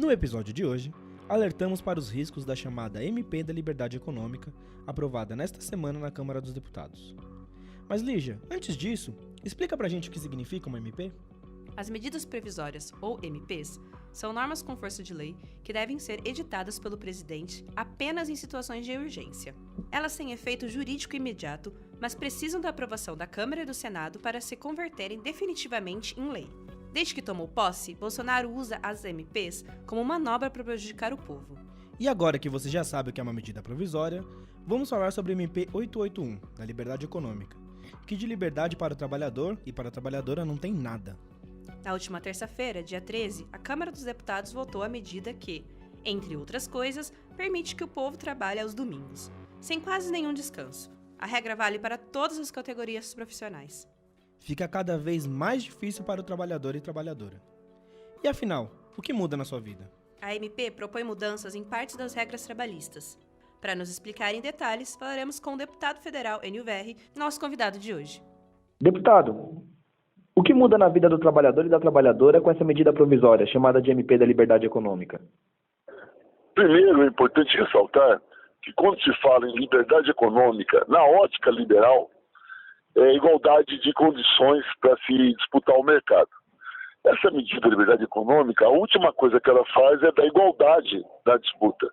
No episódio de hoje, alertamos para os riscos da chamada MP da Liberdade Econômica, aprovada nesta semana na Câmara dos Deputados. Mas Lígia, antes disso, explica pra gente o que significa uma MP? As medidas provisórias, ou MPs, são normas com força de lei que devem ser editadas pelo presidente apenas em situações de urgência. Elas têm efeito jurídico imediato, mas precisam da aprovação da Câmara e do Senado para se converterem definitivamente em lei. Desde que tomou posse, Bolsonaro usa as MPs como manobra para prejudicar o povo. E agora que você já sabe o que é uma medida provisória, vamos falar sobre a MP 881, da Liberdade Econômica, que de liberdade para o trabalhador e para a trabalhadora não tem nada. Na última terça-feira, dia 13, a Câmara dos Deputados votou a medida que, entre outras coisas, permite que o povo trabalhe aos domingos, sem quase nenhum descanso. A regra vale para todas as categorias profissionais. Fica cada vez mais difícil para o trabalhador e trabalhadora. E afinal, o que muda na sua vida? A MP propõe mudanças em partes das regras trabalhistas. Para nos explicar em detalhes, falaremos com o deputado federal Enio Verri, nosso convidado de hoje. Deputado, o que muda na vida do trabalhador e da trabalhadora com essa medida provisória, chamada de MP da Liberdade Econômica? Primeiro, é importante ressaltar que quando se fala em liberdade econômica, na ótica liberal, é igualdade de condições para se disputar o mercado. Essa medida de liberdade econômica, a última coisa que ela faz é dar igualdade na disputa.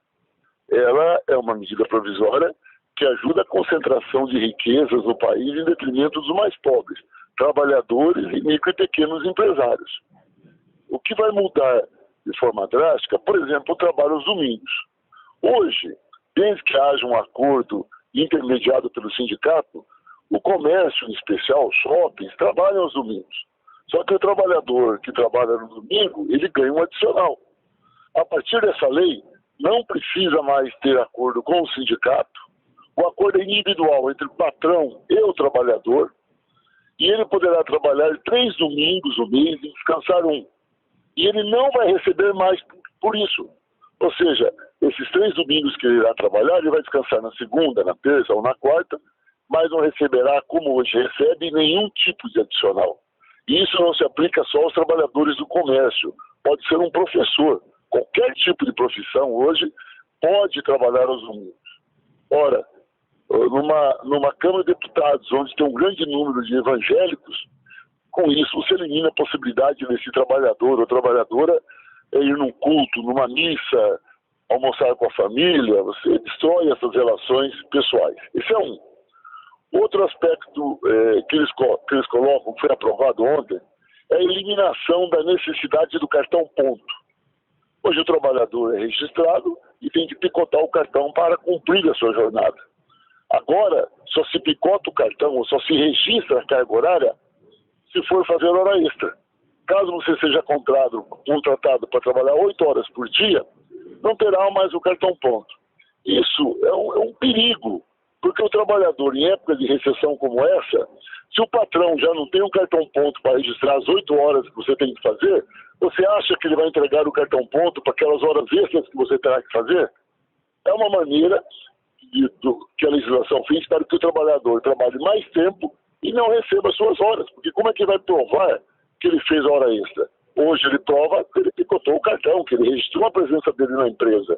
Ela é uma medida provisória que ajuda a concentração de riquezas no país em detrimento dos mais pobres, trabalhadores e micro e pequenos empresários. O que vai mudar de forma drástica, por exemplo, o trabalho aos domingos. Hoje, desde que haja um acordo intermediado pelo sindicato, o comércio, em especial os shoppings, trabalham aos domingos. Só que o trabalhador que trabalha no domingo, ele ganha um adicional. A partir dessa lei, não precisa mais ter acordo com o sindicato. O acordo é individual entre o patrão e o trabalhador. E ele poderá trabalhar 3 domingos no mês e descansar 1. E ele não vai receber mais por isso. Ou seja, esses 3 domingos que ele irá trabalhar, ele vai descansar na segunda, na terça ou na quarta, mas não receberá, como hoje recebe, nenhum tipo de adicional. E isso não se aplica só aos trabalhadores do comércio. Pode ser um professor. Qualquer tipo de profissão hoje pode trabalhar aos domingos. Ora, numa Câmara de Deputados, onde tem um grande número de evangélicos, com isso você elimina a possibilidade desse trabalhador ou trabalhadora ir num culto, numa missa, almoçar com a família. Você destrói essas relações pessoais. Esse é um. Outro aspecto que eles colocam, que foi aprovado ontem, é a eliminação da necessidade do cartão ponto. Hoje o trabalhador é registrado e tem que picotar o cartão para cumprir a sua jornada. Agora, só se picota o cartão ou só se registra a carga horária se for fazer hora extra. Caso você seja contratado para trabalhar 8 horas por dia, não terá mais o cartão ponto. Isso é um perigo, porque o trabalhador, em época de recessão como essa, se o patrão já não tem um cartão ponto para registrar as 8 horas que você tem que fazer, você acha que ele vai entregar o cartão ponto para aquelas horas extras que você terá que fazer? É uma maneira que a legislação fez para que o trabalhador trabalhe mais tempo e não receba suas horas. Porque como é que vai provar que ele fez a hora extra? Hoje ele prova que ele picotou o cartão, que ele registrou a presença dele na empresa.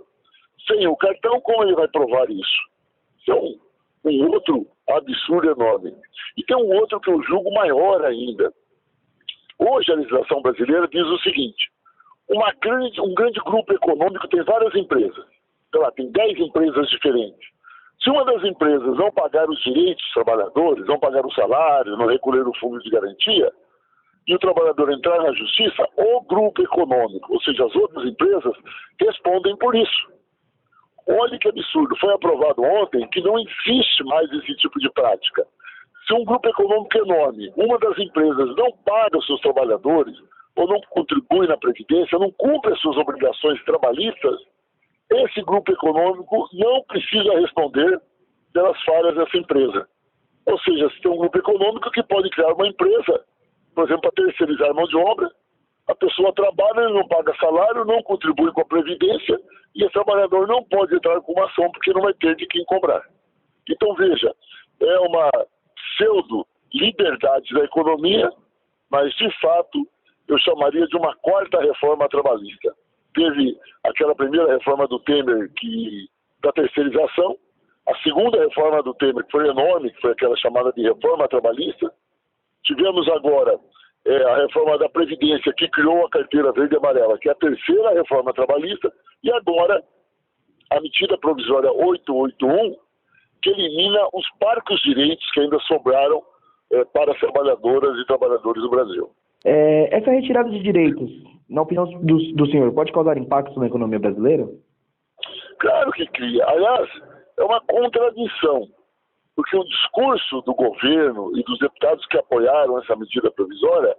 Sem o cartão, como ele vai provar isso? Isso é um outro absurdo enorme. E tem um outro que eu julgo maior ainda. Hoje a legislação brasileira diz o seguinte: um grande grupo econômico tem várias empresas. Sei lá, tem 10 empresas diferentes. Se uma das empresas não pagar os direitos dos trabalhadores, não pagar o salário, não recolher o fundo de garantia, e o trabalhador entrar na justiça, o grupo econômico, ou seja, as outras empresas, respondem por isso. Olha que absurdo. Foi aprovado ontem que não existe mais esse tipo de prática. Se um grupo econômico enorme, uma das empresas não paga os seus trabalhadores, ou não contribui na Previdência, não cumpre as suas obrigações trabalhistas, esse grupo econômico não precisa responder pelas falhas dessa empresa. Ou seja, se tem um grupo econômico que pode criar uma empresa, por exemplo, para terceirizar a mão de obra, a pessoa trabalha, ele não paga salário, não contribui com a Previdência, e o trabalhador não pode entrar com uma ação porque não vai ter de quem cobrar. Então, veja, é uma pseudo-liberdade da economia, mas, de fato, eu chamaria de uma quarta reforma trabalhista. teve aquela primeira reforma do Temer, da terceirização, a segunda reforma do Temer, que foi enorme, que foi aquela chamada de reforma trabalhista. Tivemos agora a reforma da Previdência, que criou a carteira verde e amarela, que é a terceira reforma trabalhista, e agora a medida provisória 881, que elimina os parcos direitos que ainda sobraram para as trabalhadoras e trabalhadores do Brasil. Essa retirada de direitos, na opinião do senhor, pode causar impactos na economia brasileira? Claro que cria. Aliás, é uma contradição, porque o discurso do governo e dos deputados que apoiaram essa medida provisória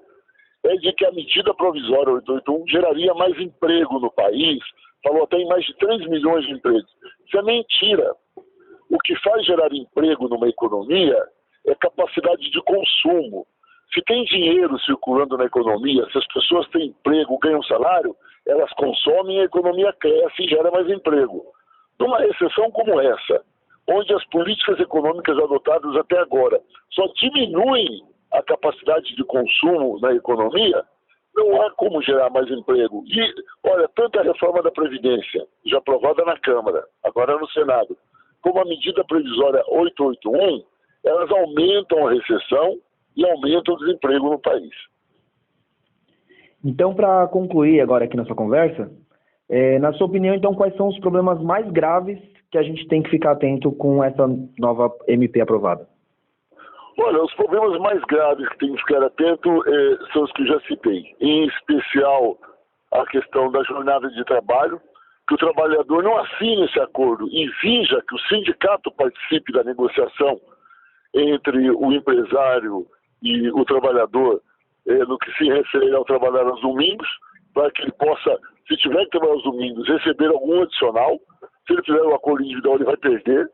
é de que a medida provisória 881 geraria mais emprego no país, falou até em mais de 3 milhões de empregos. Isso é mentira. O que faz gerar emprego numa economia é capacidade de consumo. Se tem dinheiro circulando na economia, se as pessoas têm emprego, ganham salário, elas consomem, a economia cresce e gera mais emprego. Numa recessão como essa, onde as políticas econômicas adotadas até agora só diminuem a capacidade de consumo na economia, não há como gerar mais emprego. E, olha, tanto a reforma da Previdência, já aprovada na Câmara, agora no Senado, como a medida provisória 881, elas aumentam a recessão e aumentam o desemprego no país. Então, para concluir agora aqui nossa conversa, na sua opinião, então, quais são os problemas mais graves que a gente tem que ficar atento com essa nova MP aprovada? Olha, os problemas mais graves que tem que ficar atento são os que eu já citei. Em especial, a questão da jornada de trabalho, que o trabalhador não assine esse acordo e exija que o sindicato participe da negociação entre o empresário e o trabalhador no que se refere ao trabalhar aos domingos, para que ele possa, se tiver que trabalhar aos domingos, receber algum adicional. Se ele fizer um acordo individual, ele vai perder.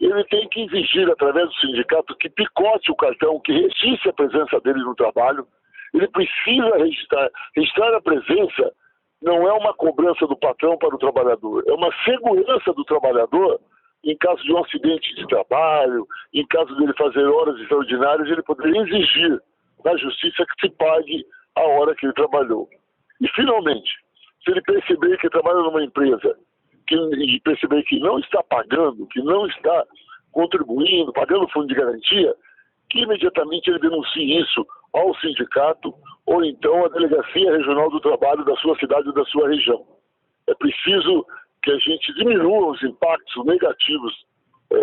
Ele tem que exigir, através do sindicato, que picote o cartão, que registre a presença dele no trabalho. Ele precisa registrar. Registrar a presença não é uma cobrança do patrão para o trabalhador, é uma segurança do trabalhador em caso de um acidente de trabalho, em caso dele fazer horas extraordinárias, ele poderia exigir na justiça que se pague a hora que ele trabalhou. E, finalmente, se ele perceber que trabalha numa empresa e perceber que não está pagando, que não está contribuindo, pagando fundo de garantia, que imediatamente ele denuncie isso ao sindicato ou então à Delegacia Regional do Trabalho da sua cidade ou da sua região. É preciso que a gente diminua os impactos negativos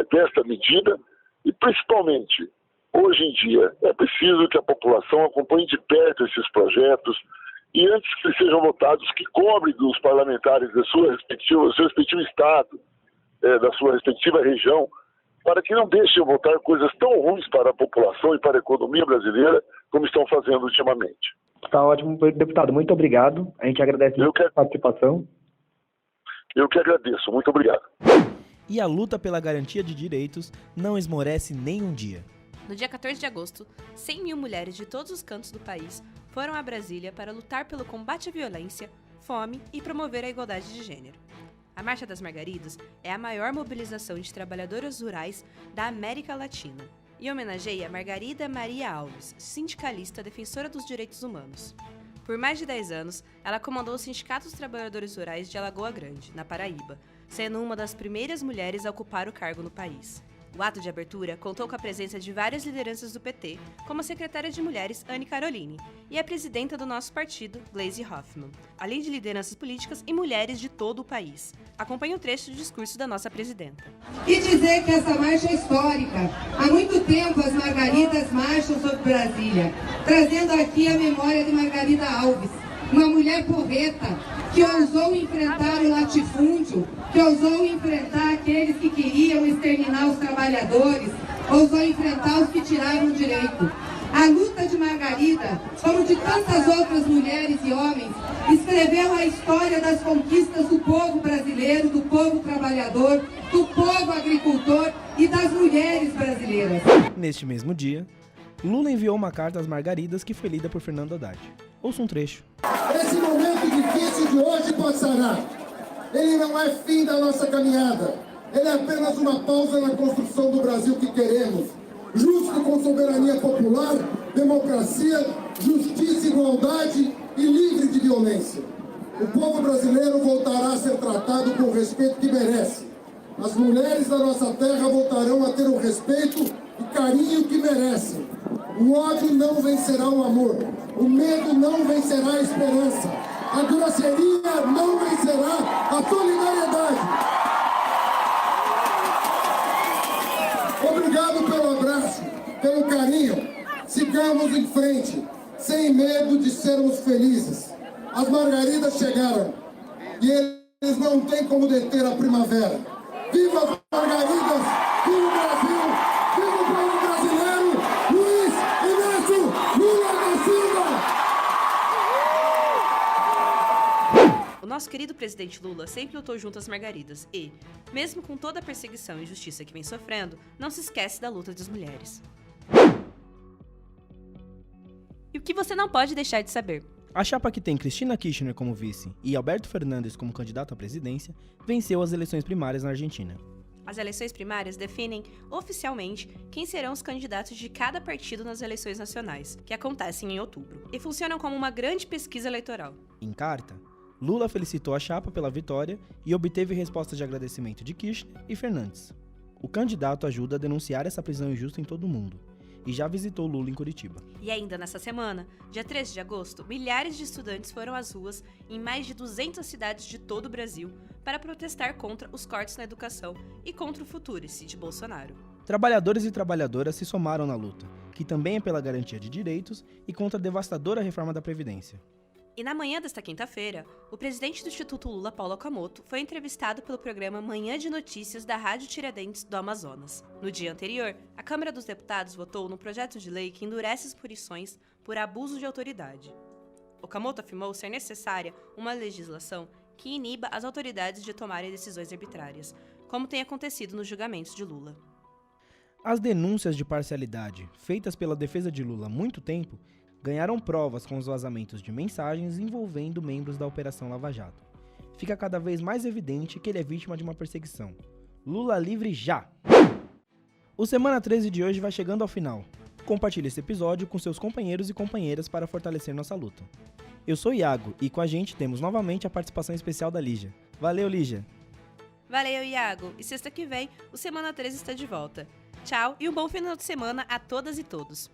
desta medida e, principalmente, hoje em dia, é preciso que a população acompanhe de perto esses projetos e, antes que sejam votados, que cobre dos parlamentares do seu respectivo estado, da sua respectiva região, para que não deixem votar coisas tão ruins para a população e para a economia brasileira como estão fazendo ultimamente. Está ótimo, deputado. Muito obrigado. A gente agradece a participação. Eu que agradeço. Muito obrigado. E a luta pela garantia de direitos não esmorece nem um dia. No dia 14 de agosto, 100 mil mulheres de todos os cantos do país foram a Brasília para lutar pelo combate à violência, fome e promover a igualdade de gênero. A Marcha das Margaridas é a maior mobilização de trabalhadoras rurais da América Latina e homenageia Margarida Maria Alves, sindicalista defensora dos direitos humanos. Por mais de 10 anos, ela comandou o Sindicato dos Trabalhadores Rurais de Alagoa Grande, na Paraíba, sendo uma das primeiras mulheres a ocupar o cargo no país. O ato de abertura contou com a presença de várias lideranças do PT, como a secretária de Mulheres, Anne Caroline, e a presidenta do nosso partido, Gleisi Hoffmann, além de lideranças políticas e mulheres de todo o país. Acompanhe um trecho do discurso da nossa presidenta. E dizer que essa marcha é histórica. Há muito tempo as Margaridas marcham sobre Brasília, trazendo aqui a memória de Margarida Alves, uma mulher porreta, que ousou enfrentar o latifúndio, que ousou enfrentar aqueles que queriam exterminar os trabalhadores, ousou enfrentar os que tiraram o direito. A luta de Margarida, como de tantas outras mulheres e homens, escreveu a história das conquistas do povo brasileiro, do povo trabalhador, do povo agricultor e das mulheres brasileiras. Neste mesmo dia, Lula enviou uma carta às Margaridas que foi lida por Fernando Haddad. Ouça um trecho. Esse momento difícil de hoje passará. Ele não é fim da nossa caminhada. Ele é apenas uma pausa na construção do Brasil que queremos. Justo com soberania popular, democracia, justiça, igualdade e livre de violência. O povo brasileiro voltará a ser tratado com o respeito que merece. As mulheres da nossa terra voltarão a ter o respeito e carinho que merecem. O ódio não vencerá o amor. O medo não vencerá a esperança. A grosseria não vencerá a solidariedade. Obrigado pelo abraço, pelo carinho. Sigamos em frente, sem medo de sermos felizes. As margaridas chegaram e eles não têm como deter a primavera. Viva as margaridas! Viva o Brasil! Viva o povo brasileiro! Luiz Inácio Lula da Silva! O nosso querido presidente Lula sempre lutou junto às margaridas e, mesmo com toda a perseguição e injustiça que vem sofrendo, não se esquece da luta das mulheres. E o que você não pode deixar de saber? A chapa que tem Cristina Kirchner como vice e Alberto Fernandes como candidato à presidência venceu as eleições primárias na Argentina. As eleições primárias definem, oficialmente, quem serão os candidatos de cada partido nas eleições nacionais, que acontecem em outubro, e funcionam como uma grande pesquisa eleitoral. Em carta, Lula felicitou a chapa pela vitória e obteve respostas de agradecimento de Kirchner e Fernandes. O candidato ajuda a denunciar essa prisão injusta em todo o mundo, e já visitou Lula em Curitiba. E ainda nessa semana, dia 13 de agosto, milhares de estudantes foram às ruas em mais de 200 cidades de todo o Brasil para protestar contra os cortes na educação e contra o futurice de Bolsonaro. Trabalhadores e trabalhadoras se somaram na luta, que também é pela garantia de direitos e contra a devastadora reforma da Previdência. E na manhã desta quinta-feira, o presidente do Instituto Lula, Paulo Okamoto, foi entrevistado pelo programa Manhã de Notícias da Rádio Tiradentes do Amazonas. No dia anterior, a Câmara dos Deputados votou no projeto de lei que endurece as punições por abuso de autoridade. Okamoto afirmou ser necessária uma legislação que iniba as autoridades de tomarem decisões arbitrárias, como tem acontecido nos julgamentos de Lula. As denúncias de parcialidade feitas pela defesa de Lula há muito tempo ganharam provas com os vazamentos de mensagens envolvendo membros da Operação Lava Jato. Fica cada vez mais evidente que ele é vítima de uma perseguição. Lula livre já! O Semana 13 de hoje vai chegando ao final. Compartilhe esse episódio com seus companheiros e companheiras para fortalecer nossa luta. Eu sou Iago e com a gente temos novamente a participação especial da Lígia. Valeu, Lígia! Valeu, Iago! E sexta que vem, o Semana 13 está de volta. Tchau e um bom final de semana a todas e todos!